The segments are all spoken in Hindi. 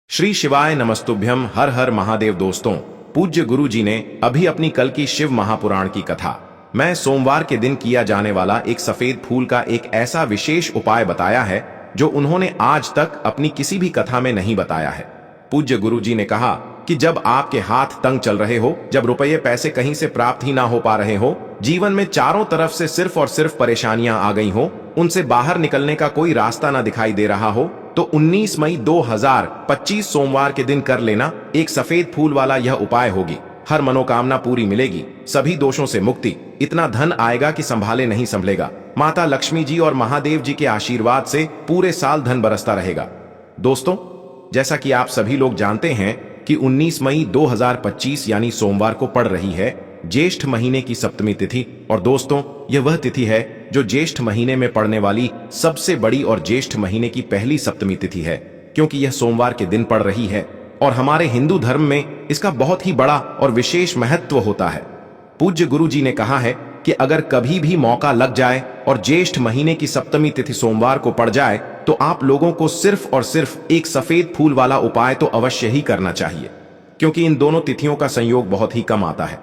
श्री शिवाय नमस्तुभ्यम। हर हर महादेव। दोस्तों, पूज्य गुरु जी ने अभी अपनी कल की शिव महापुराण की कथा मैं सोमवार के दिन किया जाने वाला एक सफेद फूल का एक ऐसा विशेष उपाय बताया है जो उन्होंने आज तक अपनी किसी भी कथा में नहीं बताया है। पूज्य गुरु जी ने कहा कि जब आपके हाथ तंग चल रहे हो, जब रुपये पैसे कहीं से प्राप्त ही ना हो पा रहे हो, जीवन में चारों तरफ से सिर्फ और सिर्फ परेशानियां आ गई हो, उनसे बाहर निकलने का कोई रास्ता ना दिखाई दे रहा हो, तो 19 मई 2025 सोमवार के दिन कर लेना एक सफेद फूल वाला यह उपाय होगी। हर मनोकामना पूरी मिलेगी, सभी दोषों से मुक्ति, इतना धन आएगा कि संभाले नहीं संभलेगा। माता लक्ष्मी जी और महादेव जी के आशीर्वाद से पूरे साल धन बरसता रहेगा। दोस्तों, जैसा कि आप सभी लोग जानते हैं कि 19 मई 2025 यानी सोमवार को पड़ रही है ज्येष्ठ महीने की सप्तमी तिथि। और दोस्तों, यह वह तिथि है जो ज्येष्ठ महीने में पड़ने वाली सबसे बड़ी और ज्येष्ठ महीने की पहली सप्तमी तिथि है, क्योंकि यह सोमवार के दिन पड़ रही है और हमारे हिंदू धर्म में इसका बहुत ही बड़ा और विशेष महत्व होता है। पूज्य गुरु जी ने कहा है कि अगर कभी भी मौका लग जाए और ज्येष्ठ महीने की सप्तमी तिथि सोमवार को पड़ जाए तो आप लोगों को सिर्फ और सिर्फ एक सफेद फूल वाला उपाय तो अवश्य ही करना चाहिए, क्योंकि इन दोनों तिथियों का संयोग बहुत ही कम आता है।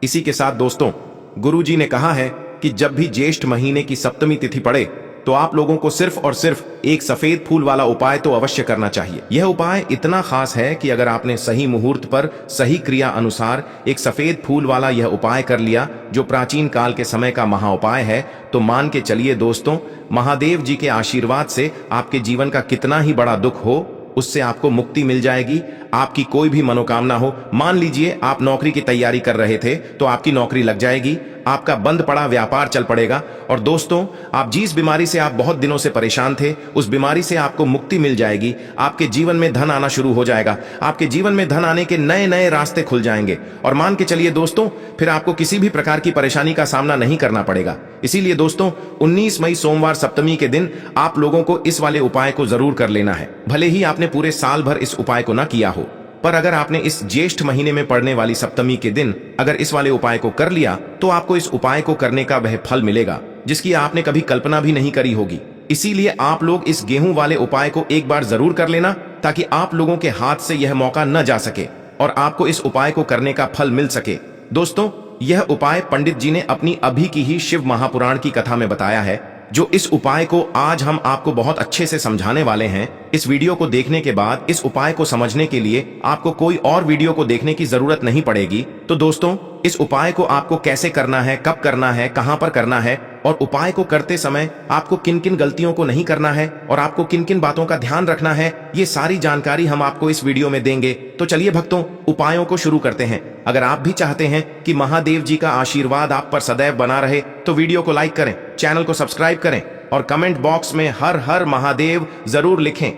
इसी के साथ दोस्तों, गुरु जी ने कहा है कि जब भी ज्येष्ठ महीने की सप्तमी तिथि पड़े तो आप लोगों को सिर्फ और सिर्फ एक सफेद फूल वाला उपाय तो अवश्य करना चाहिए। यह उपाय इतना खास है कि अगर आपने सही मुहूर्त पर सही क्रिया अनुसार एक सफेद फूल वाला यह उपाय कर लिया, जो प्राचीन काल के समय का महा उपाय है, तो मान के चलिए दोस्तों, महादेव जी के आशीर्वाद से आपके जीवन का कितना ही बड़ा दुख हो, उससे आपको मुक्ति मिल जाएगी। आपकी कोई भी मनोकामना हो, मान लीजिए आप नौकरी की तैयारी कर रहे थे तो आपकी नौकरी लग जाएगी, आपका बंद पड़ा व्यापार चल पड़ेगा। और दोस्तों, आप जिस बीमारी से आप बहुत दिनों से परेशान थे, उस बीमारी से आपको मुक्ति मिल जाएगी। आपके जीवन में धन आना शुरू हो जाएगा, आपके जीवन में धन आने के नए नए रास्ते खुल जाएंगे। और मान के चलिए दोस्तों, फिर आपको किसी भी प्रकार की परेशानी का सामना नहीं करना पड़ेगा। इसीलिए दोस्तों, 19 मई सोमवार सप्तमी के दिन आप लोगों को इस वाले उपाय को जरूर कर लेना है। भले ही आपने पूरे साल भर इस उपाय को ना किया हो, पर अगर आपने इस ज्येष्ठ महीने में पड़ने वाली सप्तमी के दिन अगर इस वाले उपाय को कर लिया तो आपको इस उपाय को करने का वह फल मिलेगा जिसकी आपने कभी कल्पना भी नहीं करी होगी। इसीलिए आप लोग इस गेहूं वाले उपाय को एक बार जरूर कर लेना, ताकि आप लोगों के हाथ से यह मौका न जा सके और आपको इस उपाय को करने का फल मिल सके। दोस्तों, यह उपाय पंडित जी ने अपनी अभी की ही शिव महापुराण की कथा में बताया है, जो इस उपाय को आज हम आपको बहुत अच्छे से समझाने वाले हैं। इस वीडियो को देखने के बाद इस उपाय को समझने के लिए आपको कोई और वीडियो को देखने की जरूरत नहीं पड़ेगी। तो दोस्तों, इस उपाय को आपको कैसे करना है, कब करना है, कहां पर करना है, और उपाय को करते समय आपको किन किन गलतियों को नहीं करना है और आपको किन किन बातों का ध्यान रखना है, ये सारी जानकारी हम आपको इस वीडियो में देंगे। तो चलिए भक्तों, उपायों को शुरू करते हैं। अगर आप भी चाहते हैं कि महादेव जी का आशीर्वाद आप पर सदैव बना रहे तो वीडियो को लाइक करें, चैनल को सब्सक्राइब करें और कमेंट बॉक्स में हर हर महादेव जरूर लिखें।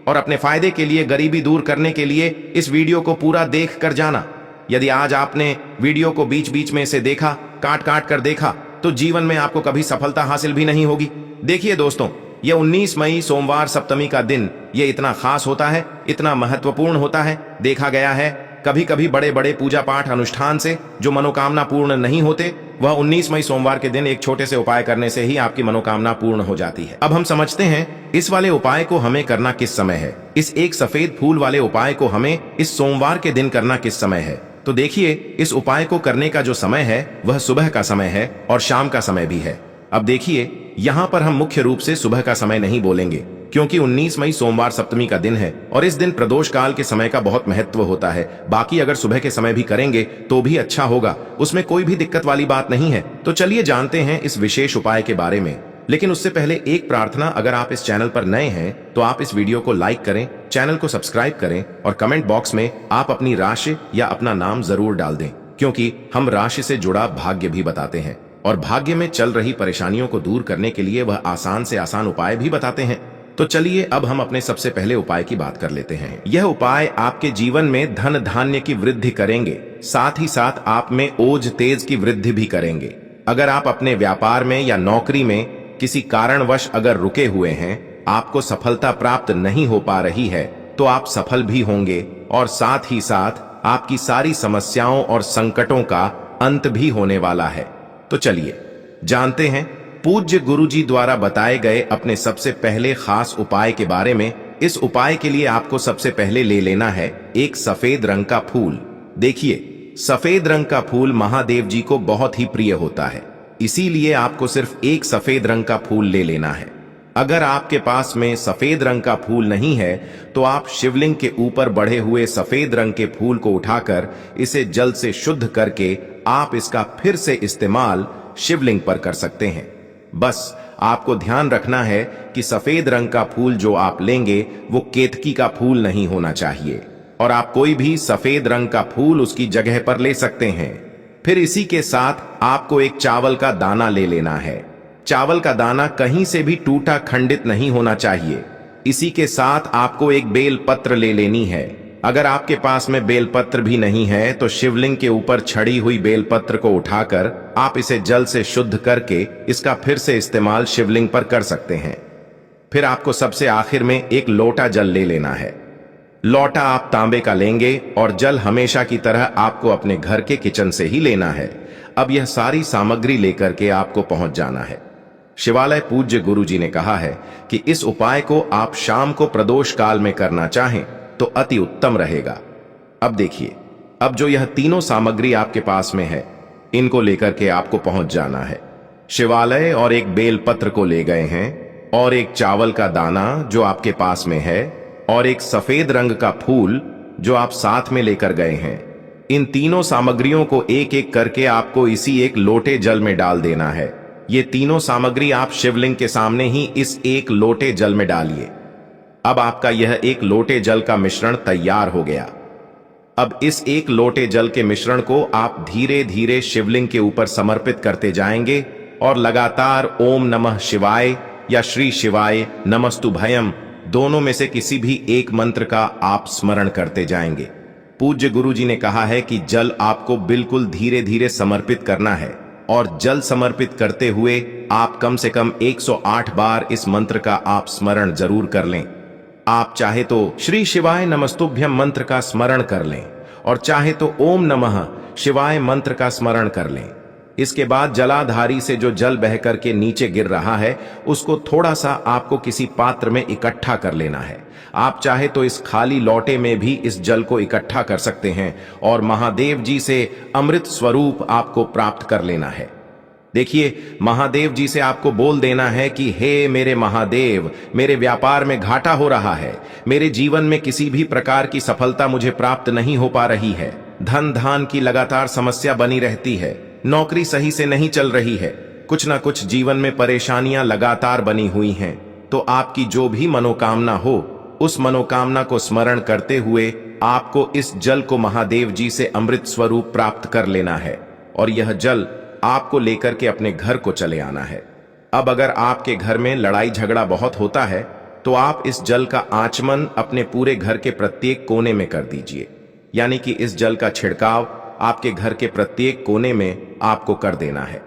और अपने फायदे के लिए, गरीबी दूर करने के लिए इस वीडियो को पूरा देख कर जाना। यदि आज आपने वीडियो को बीच बीच में से देखा, काट काट कर देखा, तो जीवन में आपको कभी सफलता हासिल भी नहीं होगी। देखिए दोस्तों, यह 19 मई सोमवार सप्तमी का दिन ये इतना खास होता है, इतना महत्वपूर्ण होता है। देखा गया है कभी कभी बड़े बड़े पूजा पाठ अनुष्ठान से जो मनोकामना पूर्ण नहीं होते, वह 19 मई सोमवार के दिन एक छोटे से उपाय करने से ही आपकी मनोकामना पूर्ण हो जाती है। अब हम समझते हैं इस वाले उपाय को हमें करना किस समय है। इस एक सफेद फूल वाले उपाय को हमें इस सोमवार के दिन करना किस समय है। तो देखिए, इस उपाय को करने का जो समय है वह सुबह का समय है और शाम का समय भी है। अब देखिए, यहाँ पर हम मुख्य रूप से सुबह का समय नहीं बोलेंगे, क्योंकि 19 मई सोमवार सप्तमी का दिन है और इस दिन प्रदोष काल के समय का बहुत महत्व होता है। बाकी अगर सुबह के समय भी करेंगे तो भी अच्छा होगा, उसमें कोई भी दिक्कत वाली बात नहीं है। तो चलिए जानते हैं इस विशेष उपाय के बारे में। लेकिन उससे पहले एक प्रार्थना, अगर आप इस चैनल पर नए हैं तो आप इस वीडियो को लाइक करें, चैनल को सब्सक्राइब करें और कमेंट बॉक्स में आप अपनी राशि या अपना नाम जरूर डाल दें, क्योंकि हम राशि से जुड़ा भाग्य भी बताते हैं और भाग्य में चल रही परेशानियों को दूर करने के लिए वह आसान से आसान उपाय भी बताते हैं। तो चलिए अब हम अपने सबसे पहले उपाय की बात कर लेते हैं। यह उपाय आपके जीवन में धन धान्य की वृद्धि करेंगे, साथ ही साथ आप में ओज तेज की वृद्धि भी करेंगे। अगर आप अपने व्यापार में या नौकरी में किसी कारणवश अगर रुके हुए हैं, आपको सफलता प्राप्त नहीं हो पा रही है, तो आप सफल भी होंगे और साथ ही साथ आपकी सारी समस्याओं और संकटों का अंत भी होने वाला है। तो चलिए जानते हैं पूज्य गुरु जी द्वारा बताए गए अपने सबसे पहले खास उपाय के बारे में, इस उपाय के लिए आपको सबसे पहले ले लेना है एक सफेद रंग का फूल। देखिए, सफेद रंग का फूल महादेव जी को बहुत ही प्रिय होता है, इसीलिए आपको सिर्फ एक सफेद रंग का फूल ले लेना है। अगर आपके पास में सफेद रंग का फूल नहीं है तो आप शिवलिंग के ऊपर बढ़े हुए सफेद रंग के फूल को उठाकर इसे जल से शुद्ध करके आप इसका फिर से इस्तेमाल शिवलिंग पर कर सकते हैं। बस आपको ध्यान रखना है कि सफेद रंग का फूल जो आप लेंगे वो केतकी का फूल नहीं होना चाहिए, और आप कोई भी सफेद रंग का फूल उसकी जगह पर ले सकते हैं। फिर इसी के साथ आपको एक चावल का दाना ले लेना है। चावल का दाना कहीं से भी टूटा खंडित नहीं होना चाहिए। इसी के साथ आपको एक बेल पत्र ले लेनी है। अगर आपके पास में बेल पत्र भी नहीं है तो शिवलिंग के ऊपर छड़ी हुई बेल पत्र को उठाकर आप इसे जल से शुद्ध करके इसका फिर से इस्तेमाल शिवलिंग पर कर सकते हैं। फिर आपको सबसे आखिर में एक लोटा जल ले लेना है। लोटा आप तांबे का लेंगे और जल हमेशा की तरह आपको अपने घर के किचन से ही लेना है। अब यह सारी सामग्री लेकर के आपको पहुंच जाना है। शिवालय पूज्य गुरु जी ने कहा है कि इस उपाय को आप शाम को प्रदोष काल में करना चाहें तो अति उत्तम रहेगा। अब देखिए, अब जो यह तीनों सामग्री आपके पास में है, इनको लेकर के आपको पहुंच जाना है। शिवालय और एक बेल पत्र को ले गए हैं, और एक चावल का दाना जो आपके पास में है, और एक सफेद रंग का फूल जो आप साथ में लेकर गए हैं। इन तीनों सामग्रियों को एक एक करके आपको इसी एक लोटे जल में डाल देना है। ये तीनों सामग्री आप शिवलिंग के सामने ही इस एक लोटे जल में डालिए। अब आपका यह एक लोटे जल का मिश्रण तैयार हो गया। अब इस एक लोटे जल के मिश्रण को आप धीरे धीरे शिवलिंग के ऊपर समर्पित करते जाएंगे और लगातार ओम नमः शिवाय या श्री शिवाय नमस्तुभयम दोनों में से किसी भी एक मंत्र का आप स्मरण करते जाएंगे। पूज्य गुरु जी ने कहा है कि जल आपको बिल्कुल धीरे धीरे समर्पित करना है, और जल समर्पित करते हुए आप कम से कम 108 बार इस मंत्र का आप स्मरण जरूर कर लें। आप चाहे तो श्री शिवाय नमस्तुभ्यम मंत्र का स्मरण कर लें, और चाहे तो ओम नमः शिवाय मंत्र का स्मरण कर लें। इसके बाद जलाधारी से जो जल बहकर के नीचे गिर रहा है उसको थोड़ा सा आपको किसी पात्र में इकट्ठा कर लेना है। आप चाहे तो इस खाली लोटे में भी इस जल को इकट्ठा कर सकते हैं और महादेव जी से अमृत स्वरूप आपको प्राप्त कर लेना है। देखिए, महादेव जी से आपको बोल देना है कि हे मेरे महादेव, मेरे व्यापार में घाटा हो रहा है, मेरे जीवन में किसी भी प्रकार की सफलता मुझे प्राप्त नहीं हो पा रही है, धन धान की लगातार समस्या बनी रहती है, नौकरी सही से नहीं चल रही है, कुछ ना कुछ जीवन में परेशानियां लगातार बनी हुई हैं। तो आपकी जो भी मनोकामना हो, उस मनोकामना को स्मरण करते हुए आपको इस जल को महादेव जी से अमृत स्वरूप प्राप्त कर लेना है, और यह जल आपको लेकर के अपने घर को चले आना है। अब अगर आपके घर में लड़ाई झगड़ा बहुत होता है तो आप इस जल का आचमन अपने पूरे घर के प्रत्येक कोने में कर दीजिए। यानी कि इस जल का छिड़काव आपके घर के प्रत्येक कोने में आपको कर देना है।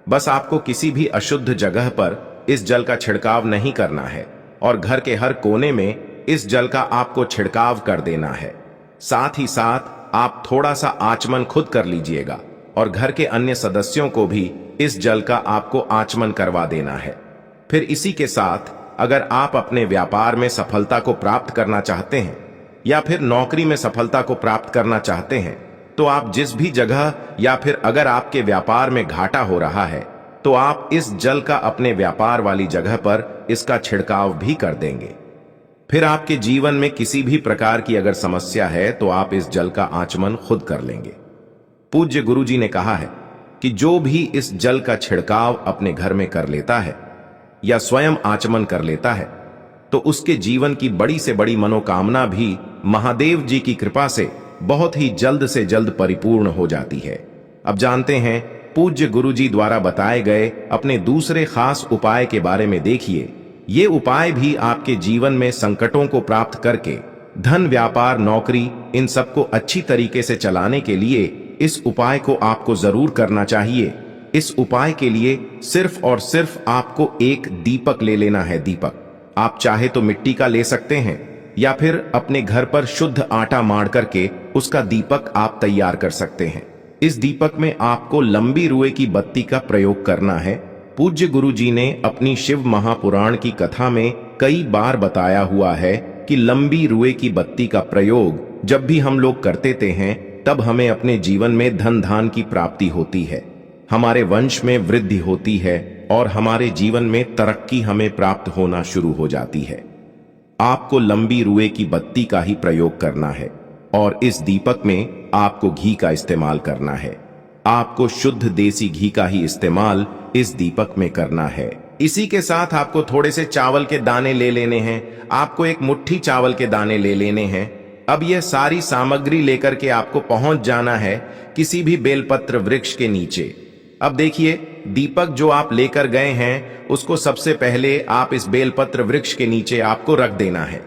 बस आपको किसी भी अशुद्ध जगह पर इस जल का छिड़काव नहीं करना है, और घर के हर कोने में इस जल का आपको छिड़काव कर देना है। साथ ही साथ आप थोड़ा सा आचमन खुद कर लीजिएगा, और घर के अन्य सदस्यों को भी इस जल का आपको आचमन करवा देना है। फिर इसी के साथ अगर आप अपने व्यापार में सफलता को प्राप्त करना चाहते हैं या फिर नौकरी में सफलता को प्राप्त करना चाहते हैं, तो आप जिस भी जगह या फिर अगर आपके व्यापार में घाटा हो रहा है तो आप इस जल का अपने व्यापार वाली जगह पर इसका छिड़काव भी कर देंगे। फिर आपके जीवन में किसी भी प्रकार की अगर समस्या है तो आप इस जल का आचमन खुद कर लेंगे। पूज्य गुरु जी ने कहा है कि जो भी इस जल का छिड़काव अपने घर में कर लेता है या स्वयं आचमन कर लेता है तो उसके जीवन की बड़ी से बड़ी मनोकामना भी महादेव जी की कृपा से बहुत ही जल्द से जल्द परिपूर्ण हो जाती है। अब जानते हैं पूज्य गुरु जी द्वारा बताए गए अपने दूसरे खास उपाय के बारे में। देखिए, ये उपाय भी आपके जीवन में संकटों को प्राप्त करके धन, व्यापार, नौकरी, इन सबको अच्छी तरीके से चलाने के लिए इस उपाय को आपको जरूर करना चाहिए। इस उपाय के लिए सिर्फ और सिर्फ आपको एक दीपक ले लेना है। दीपक आप चाहे तो मिट्टी का ले सकते हैं या फिर अपने घर पर शुद्ध आटा माड़ करके उसका दीपक आप तैयार कर सकते हैं। इस दीपक में आपको लंबी रुई की बत्ती का प्रयोग करना है। पूज्य गुरु जी ने अपनी शिव महापुराण की कथा में कई बार बताया हुआ है कि कि लंबी रुए की बत्ती का प्रयोग जब भी हम लोग करते हैं तब हमें अपने जीवन में धन धान की प्राप्ति होती है, हमारे वंश में वृद्धि होती है और हमारे जीवन में तरक्की हमें प्राप्त होना शुरू हो जाती है। आपको लंबी रुए की बत्ती का ही प्रयोग करना है और इस दीपक में आपको घी का इस्तेमाल करना है। आपको शुद्ध देसी घी का ही इस्तेमाल इस दीपक में करना है। इसी के साथ आपको थोड़े से चावल के दाने ले लेने हैं। आपको एक मुट्ठी चावल के दाने ले लेने हैं। अब यह सारी सामग्री लेकर के आपको पहुंच जाना है किसी भी बेलपत्र वृक्ष के नीचे। अब देखिए, दीपक जो आप लेकर गए हैं उसको सबसे पहले आप इस बेलपत्र वृक्ष के नीचे आपको रख देना है।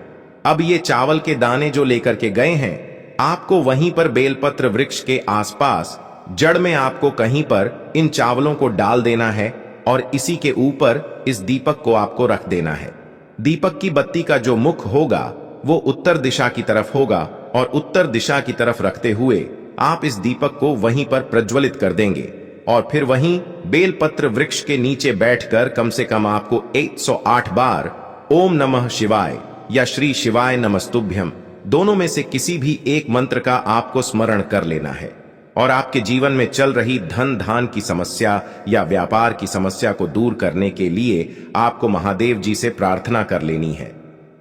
अब ये चावल के दाने जो लेकर के गए हैं आपको वहीं पर बेलपत्र वृक्ष के आसपास जड़ में आपको कहीं पर इन चावलों को डाल देना है और इसी के ऊपर इस दीपक को आपको रख देना है। दीपक की बत्ती का जो मुख होगा वो उत्तर दिशा की तरफ होगा और उत्तर दिशा की तरफ रखते हुए आप इस दीपक को वहीं पर प्रज्वलित कर देंगे और फिर वहीं बेलपत्र वृक्ष के नीचे बैठकर कम से कम आपको 108 बार ओम नमः शिवाय या श्री शिवाय नमस्तुभ्यम दोनों में से किसी भी एक मंत्र का आपको स्मरण कर लेना है और आपके जीवन में चल रही धन धान की समस्या या व्यापार की समस्या को दूर करने के लिए आपको महादेव जी से प्रार्थना कर लेनी है।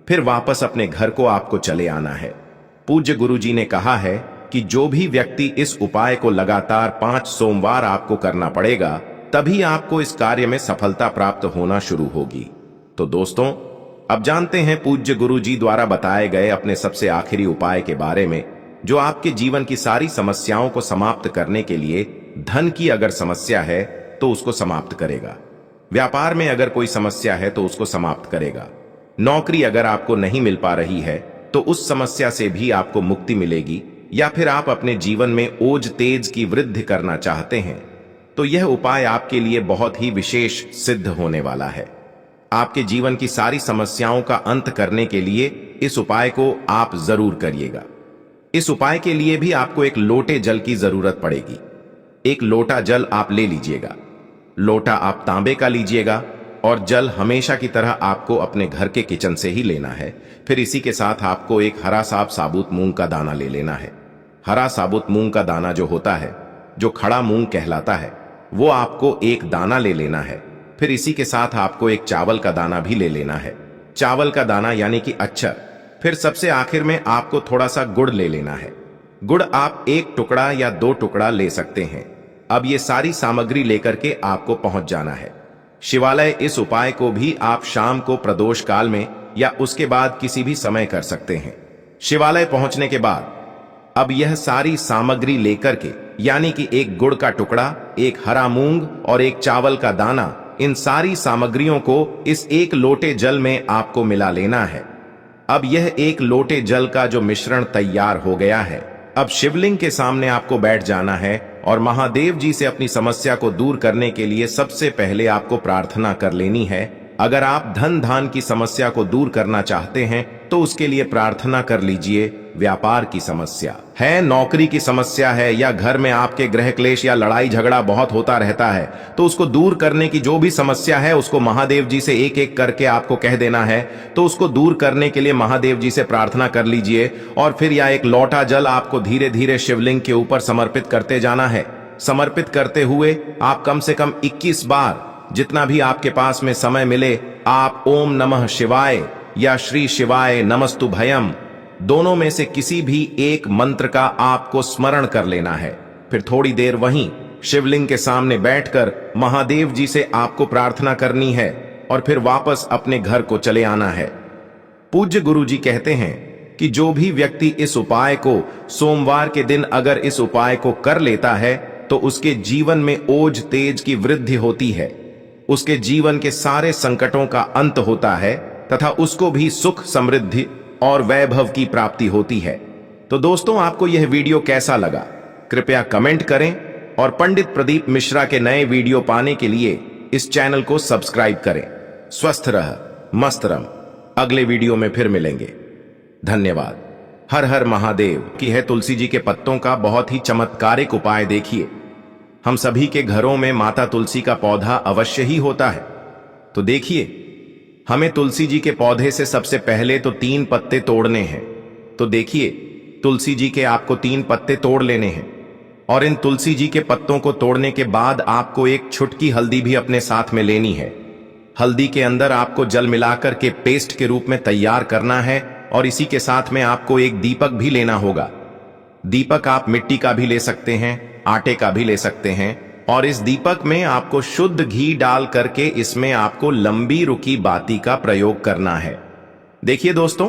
फिर वापस अपने घर को आपको चले आना है। पूज्य गुरु जी ने कहा है कि जो भी व्यक्ति इस उपाय को लगातार 5 सोमवार आपको करना पड़ेगा तभी आपको इस कार्य में सफलता प्राप्त होना शुरू होगी। तो दोस्तों, अब जानते हैं पूज्य गुरु जी द्वारा बताए गए अपने सबसे आखिरी उपाय के बारे में जो आपके जीवन की सारी समस्याओं को समाप्त करने के लिए, धन की अगर समस्या है तो उसको समाप्त करेगा, व्यापार में अगर कोई समस्या है तो उसको समाप्त करेगा, नौकरी अगर आपको नहीं मिल पा रही है तो उस समस्या से भी आपको मुक्ति मिलेगी, या फिर आप अपने जीवन में ओज तेज की वृद्धि करना चाहते हैं तो यह उपाय आपके लिए बहुत ही विशेष सिद्ध होने वाला है। आपके जीवन की सारी समस्याओं का अंत करने के लिए इस उपाय को आप जरूर करिएगा। इस उपाय के लिए भी आपको एक लोटे जल की जरूरत पड़ेगी। एक लोटा जल आप ले लीजिएगा। लोटा आप तांबे का लीजिएगा और जल हमेशा की तरह आपको अपने घर के किचन से ही लेना है। फिर इसी के साथ आपको एक हरा साबुत मूंग का दाना ले लेना है। हरा साबुत मूंग का दाना जो होता है, जो खड़ा मूंग कहलाता है, वो आपको एक दाना ले लेना है। फिर इसी के साथ आपको एक चावल का दाना भी ले लेना है। चावल का दाना यानी कि अक्षर। फिर सबसे आखिर में आपको थोड़ा सा गुड़ ले लेना है। गुड़ आप 1 टुकड़ा या 2 टुकड़ा ले सकते हैं। अब ये सारी सामग्री लेकर के आपको पहुंच जाना है शिवालय। इस उपाय को भी आप शाम को प्रदोष काल में या उसके बाद किसी भी समय कर सकते हैं। शिवालय पहुंचने के बाद अब यह सारी सामग्री लेकर के, यानी कि एक गुड़ का टुकड़ा, एक हरा मूंग और एक चावल का दाना, इन सारी सामग्रियों को इस 1 लोटे जल में आपको मिला लेना है। अब यह 1 लोटे जल का जो मिश्रण तैयार हो गया है, अब शिवलिंग के सामने आपको बैठ जाना है और महादेव जी से अपनी समस्या को दूर करने के लिए सबसे पहले आपको प्रार्थना कर लेनी है। अगर आप धन धान की समस्या को दूर करना चाहते हैं तो उसके लिए प्रार्थना कर लीजिए। व्यापार की समस्या है, नौकरी की समस्या है, या घर में आपके गृह क्लेश या लड़ाई झगड़ा बहुत होता रहता है, तो उसको दूर करने की जो भी समस्या है उसको महादेव जी से एक एक करके आपको कह देना है। तो उसको दूर करने के लिए महादेव जी से प्रार्थना कर लीजिए और फिर यह 1 लोटा जल आपको धीरे धीरे शिवलिंग के ऊपर समर्पित करते जाना है। समर्पित करते हुए आप कम से कम 21 बार, जितना भी आपके पास में समय मिले, आप ओम नमः शिवाय या श्री शिवाय नमस्तुभयम दोनों में से किसी भी एक मंत्र का आपको स्मरण कर लेना है। फिर थोड़ी देर वहीं शिवलिंग के सामने बैठकर महादेव जी से आपको प्रार्थना करनी है और फिर वापस अपने घर को चले आना है। पूज्य गुरु जी कहते हैं कि जो भी व्यक्ति इस उपाय को सोमवार के दिन अगर इस उपाय को कर लेता है तो उसके जीवन में ओज तेज की वृद्धि होती है, उसके जीवन के सारे संकटों का अंत होता है तथा उसको भी सुख, समृद्धि और वैभव की प्राप्ति होती है। तो दोस्तों, आपको यह वीडियो कैसा लगा कृपया कमेंट करें और पंडित प्रदीप मिश्रा के नए वीडियो पाने के लिए इस चैनल को सब्सक्राइब करें। स्वस्थ रह, मस्त रह। अगले वीडियो में फिर मिलेंगे। धन्यवाद। हर हर महादेव की है। तुलसी जी के पत्तों का बहुत ही चमत्कारिक उपाय देखिए। हम सभी के घरों में माता तुलसी का पौधा अवश्य ही होता है, तो देखिए हमें तुलसी जी के पौधे से सबसे पहले तो 3 पत्ते तोड़ने हैं। तो देखिए, तुलसी जी के आपको 3 पत्ते तोड़ लेने हैं और इन तुलसी जी के पत्तों को तोड़ने के बाद आपको एक छुटकी हल्दी भी अपने साथ में लेनी है। हल्दी के अंदर आपको जल मिलाकर के पेस्ट के रूप में तैयार करना है और इसी के साथ में आपको एक दीपक भी लेना होगा। दीपक आप मिट्टी का भी ले सकते हैं, आटे का भी ले सकते हैं और इस दीपक में आपको शुद्ध घी डाल करके इसमें आपको लंबी रुकी बाती का प्रयोग करना है। देखिए दोस्तों,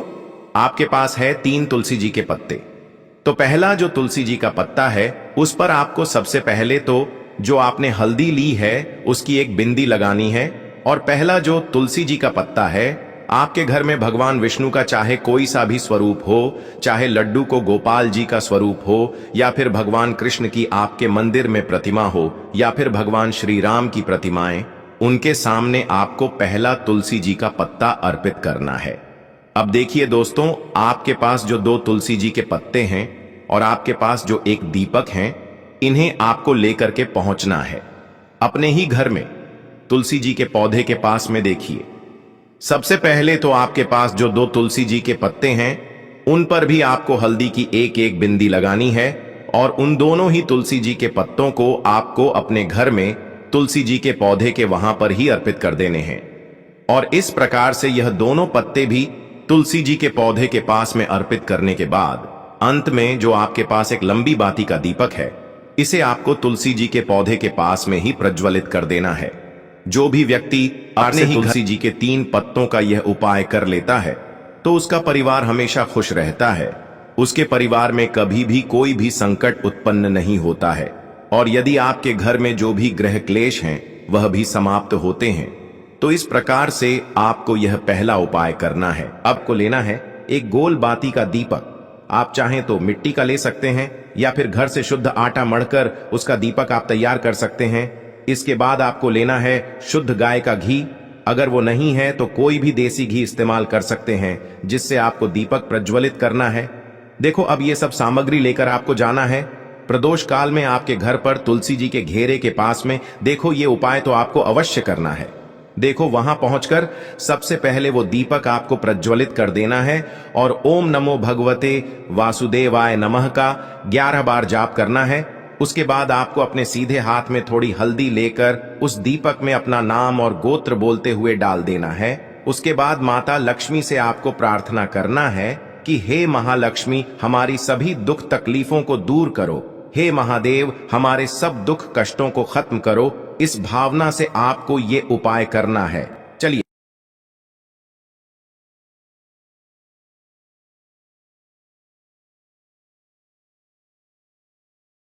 आपके पास है 3 तुलसी जी के पत्ते। तो पहला जो तुलसी जी का पत्ता है उस पर आपको सबसे पहले तो जो आपने हल्दी ली है उसकी एक बिंदी लगानी है। और पहला जो तुलसी जी का पत्ता है, आपके घर में भगवान विष्णु का चाहे कोई सा भी स्वरूप हो, चाहे लड्डू को गोपाल जी का स्वरूप हो, या फिर भगवान कृष्ण की आपके मंदिर में प्रतिमा हो, या फिर भगवान श्री राम की प्रतिमाएं, उनके सामने आपको पहला तुलसी जी का पत्ता अर्पित करना है। अब देखिए दोस्तों, आपके पास जो 2 तुलसी जी के पत्ते हैं और आपके पास जो एक दीपक हैं, इन्हें आपको लेकर के पहुंचना है अपने ही घर में। तुलसी जी के पौधे के पास में देखिए, सबसे पहले तो आपके पास जो 2 तुलसी जी के पत्ते हैं उन पर भी आपको हल्दी की एक एक बिंदी लगानी है और उन दोनों ही तुलसी जी के पत्तों को आपको अपने घर में तुलसी जी के पौधे के वहां पर ही अर्पित कर देने हैं। और इस प्रकार से यह दोनों पत्ते भी तुलसी जी के पौधे के पास में अर्पित करने के बाद अंत में जो आपके पास एक लंबी बाती का दीपक है, इसे आपको तुलसी जी के पौधे के पास में ही प्रज्वलित कर देना है। जो भी व्यक्ति अपने ही तुलसी जी के 3 पत्तों का यह उपाय कर लेता है तो उसका परिवार हमेशा खुश रहता है, उसके परिवार में कभी भी कोई भी संकट उत्पन्न नहीं होता है और यदि आपके घर में जो भी ग्रह क्लेश हैं वह भी समाप्त होते हैं। तो इस प्रकार से आपको यह पहला उपाय करना है। आपको लेना है एक गोल बाती का दीपक। आप चाहें तो मिट्टी का ले सकते हैं या फिर घर से शुद्ध आटा मढ़कर उसका दीपक आप तैयार कर सकते हैं। इसके बाद आपको लेना है शुद्ध गाय का घी। अगर वो नहीं है तो कोई भी देसी घी इस्तेमाल कर सकते हैं, जिससे आपको दीपक प्रज्वलित करना है। देखो, अब ये सब सामग्री लेकर आपको जाना है प्रदोष काल में आपके घर पर तुलसी जी के घेरे के पास में। देखो, ये उपाय तो आपको अवश्य करना है। देखो, वहां पहुंचकर सबसे पहले वो दीपक आपको प्रज्वलित कर देना है और ओम नमो भगवते वासुदेवाय नमः का 11 बार जाप करना है। उसके बाद आपको अपने सीधे हाथ में थोड़ी हल्दी लेकर उस दीपक में अपना नाम और गोत्र बोलते हुए डाल देना है। उसके बाद माता लक्ष्मी से आपको प्रार्थना करना है कि हे महालक्ष्मी, हमारी सभी दुख तकलीफों को दूर करो। हे महादेव, हमारे सब दुख कष्टों को खत्म करो। इस भावना से आपको ये उपाय करना है।